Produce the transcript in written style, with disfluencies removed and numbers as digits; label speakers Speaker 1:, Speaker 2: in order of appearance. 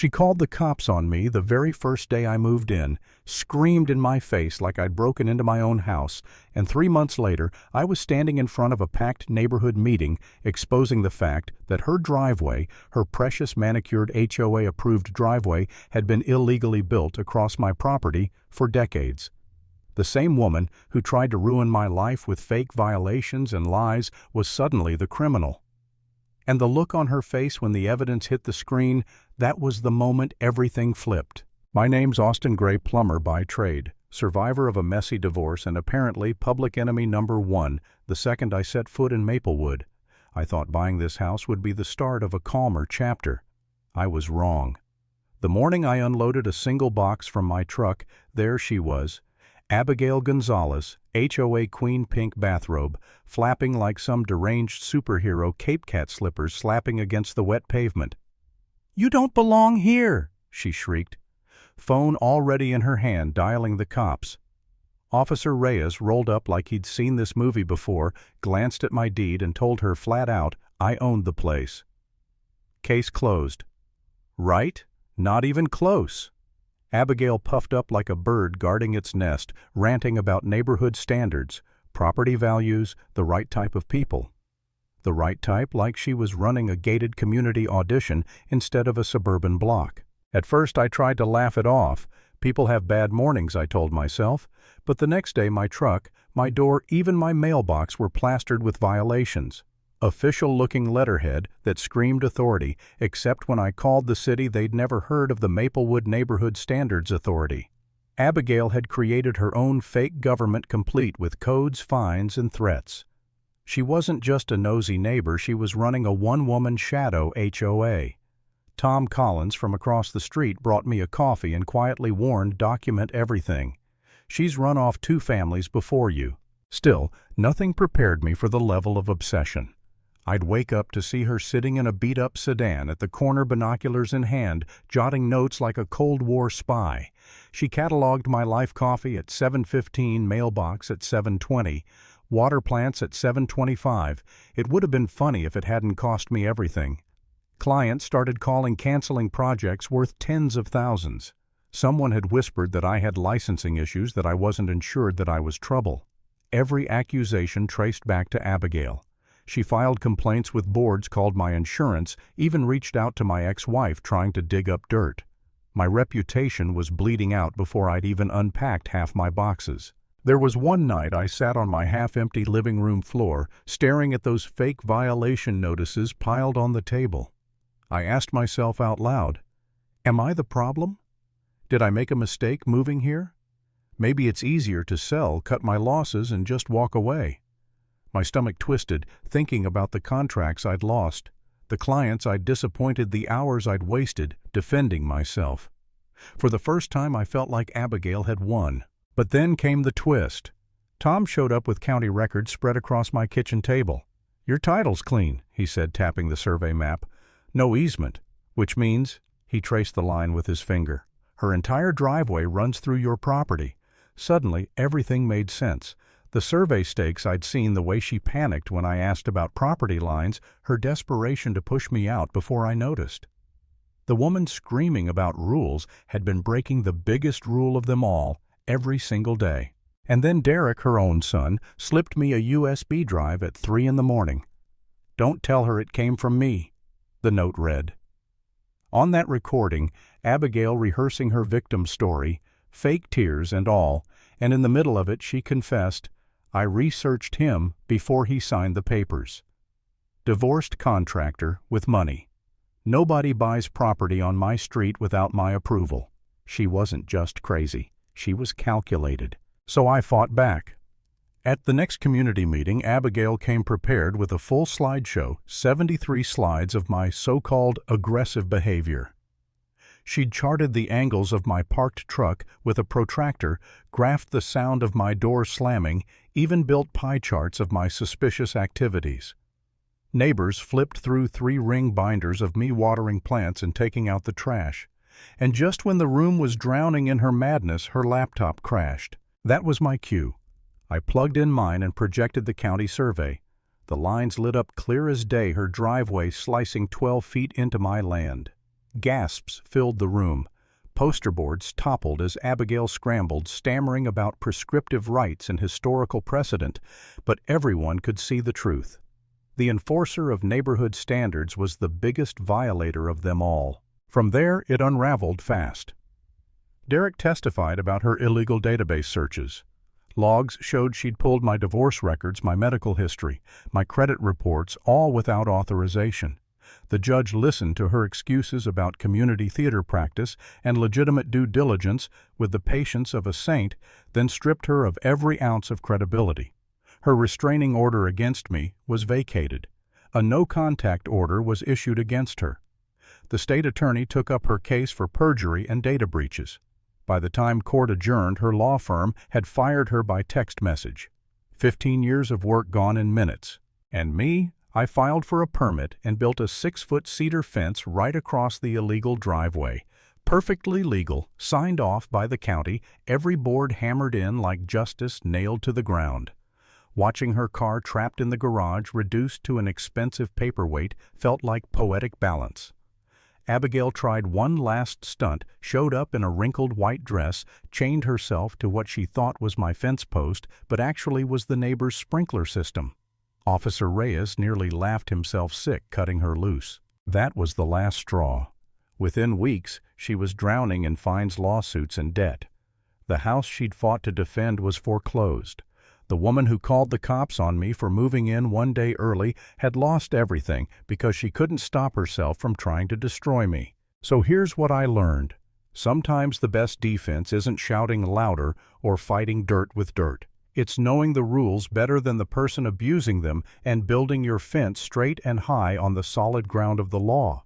Speaker 1: She called the cops on me the very first day I moved in, screamed in my face like I'd broken into my own house, and 3 months later I was standing in front of a packed neighborhood meeting exposing the fact that her driveway, her precious manicured HOA-approved driveway, had been illegally built across my property for decades. The same woman who tried to ruin my life with fake violations and lies was suddenly the criminal. And the look on her face when the evidence hit the screen, that was the moment everything flipped. My name's Austin Gray Plumber by trade, survivor of a messy divorce and apparently public enemy number one the second I set foot in Maplewood. I thought buying this house would be the start of a calmer chapter. I was wrong. The morning I unloaded a single box from my truck, there she was, Abigail Gonzalez, HOA Queen Pink bathrobe, flapping like some deranged superhero, Cape Cat slippers slapping against the wet pavement. "You don't belong here!" she shrieked. Phone already in her hand, dialing the cops. Officer Reyes rolled up like he'd seen this movie before, glanced at my deed and told her flat out I owned the place. Case closed. Right? Not even close. Abigail puffed up like a bird guarding its nest, ranting about neighborhood standards, property values, the right type of people. The right type, like she was running a gated community audition instead of a suburban block. At first I tried to laugh it off. People have bad mornings, I told myself. But the next day my truck, my door, even my mailbox were plastered with violations. Official-looking letterhead that screamed authority, except when I called the city they'd never heard of the Maplewood Neighborhood Standards Authority. Abigail had created her own fake government complete with codes, fines, and threats. She wasn't just a nosy neighbor, she was running a one-woman shadow HOA. Tom Collins from across the street brought me a coffee and quietly warned, "Document everything. She's run off 2 families before you." Still, nothing prepared me for the level of obsession. I'd wake up to see her sitting in a beat-up sedan at the corner, binoculars in hand, jotting notes like a Cold War spy. She cataloged my life: coffee at 7:15, mailbox at 7:20, water plants at 7:25. It would have been funny if it hadn't cost me everything. Clients started calling, canceling projects worth tens of thousands. Someone had whispered that I had licensing issues, that I wasn't insured, that I was trouble. Every accusation traced back to Abigail. She filed complaints with boards, called my insurance, even reached out to my ex-wife trying to dig up dirt. My reputation was bleeding out before I'd even unpacked half my boxes. There was one night I sat on my half-empty living room floor, staring at those fake violation notices piled on the table. I asked myself out loud, am I the problem? Did I make a mistake moving here? Maybe it's easier to sell, cut my losses, and just walk away. My stomach twisted, thinking about the contracts I'd lost, the clients I'd disappointed, the hours I'd wasted defending myself. For the first time I felt like Abigail had won. But then came the twist. Tom showed up with county records spread across my kitchen table. "Your title's clean," he said, tapping the survey map. "No easement, which means," he traced the line with his finger, "her entire driveway runs through your property." Suddenly, everything made sense. The survey stakes I'd seen, the way she panicked when I asked about property lines, her desperation to push me out before I noticed. The woman screaming about rules had been breaking the biggest rule of them all every single day. And then Derek, her own son, slipped me a USB drive at 3 in the morning. "Don't tell her it came from me," the note read. On that recording, Abigail rehearsing her victim's story, fake tears and all, and in the middle of it she confessed, "I researched him before he signed the papers." Divorced contractor with money. Nobody buys property on my street without my approval. She wasn't just crazy. She was calculated. So I fought back. At the next community meeting, Abigail came prepared with a full slideshow, 73 slides of my so-called aggressive behavior. She'd charted the angles of my parked truck with a protractor, graphed the sound of my door slamming, even built pie charts of my suspicious activities. Neighbors flipped through 3-ring binders of me watering plants and taking out the trash. And just when the room was drowning in her madness, her laptop crashed. That was my cue. I plugged in mine and projected the county survey. The lines lit up clear as day, her driveway slicing 12 feet into my land. Gasps filled the room. Poster boards toppled as Abigail scrambled, stammering about prescriptive rights and historical precedent, but everyone could see the truth. The enforcer of neighborhood standards was the biggest violator of them all. From there, it unraveled fast. Derek testified about her illegal database searches. Logs showed she'd pulled my divorce records, my medical history, my credit reports, all without authorization. The judge listened to her excuses about community theater practice and legitimate due diligence with the patience of a saint, then stripped her of every ounce of credibility. Her restraining order against me was vacated. A no-contact order was issued against her. The state attorney took up her case for perjury and data breaches. By the time court adjourned, her law firm had fired her by text message. 15 years of work gone in minutes. And me? I filed for a permit and built a 6-foot cedar fence right across the illegal driveway. Perfectly legal, signed off by the county, every board hammered in like justice nailed to the ground. Watching her car trapped in the garage, reduced to an expensive paperweight, felt like poetic balance. Abigail tried one last stunt, showed up in a wrinkled white dress, chained herself to what she thought was my fence post, but actually was the neighbor's sprinkler system. Officer Reyes nearly laughed himself sick cutting her loose. That was the last straw. Within weeks, she was drowning in fines, lawsuits, and debt. The house she'd fought to defend was foreclosed. The woman who called the cops on me for moving in one day early had lost everything because she couldn't stop herself from trying to destroy me. So here's what I learned. Sometimes the best defense isn't shouting louder or fighting dirt with dirt. It's knowing the rules better than the person abusing them and building your fence straight and high on the solid ground of the law.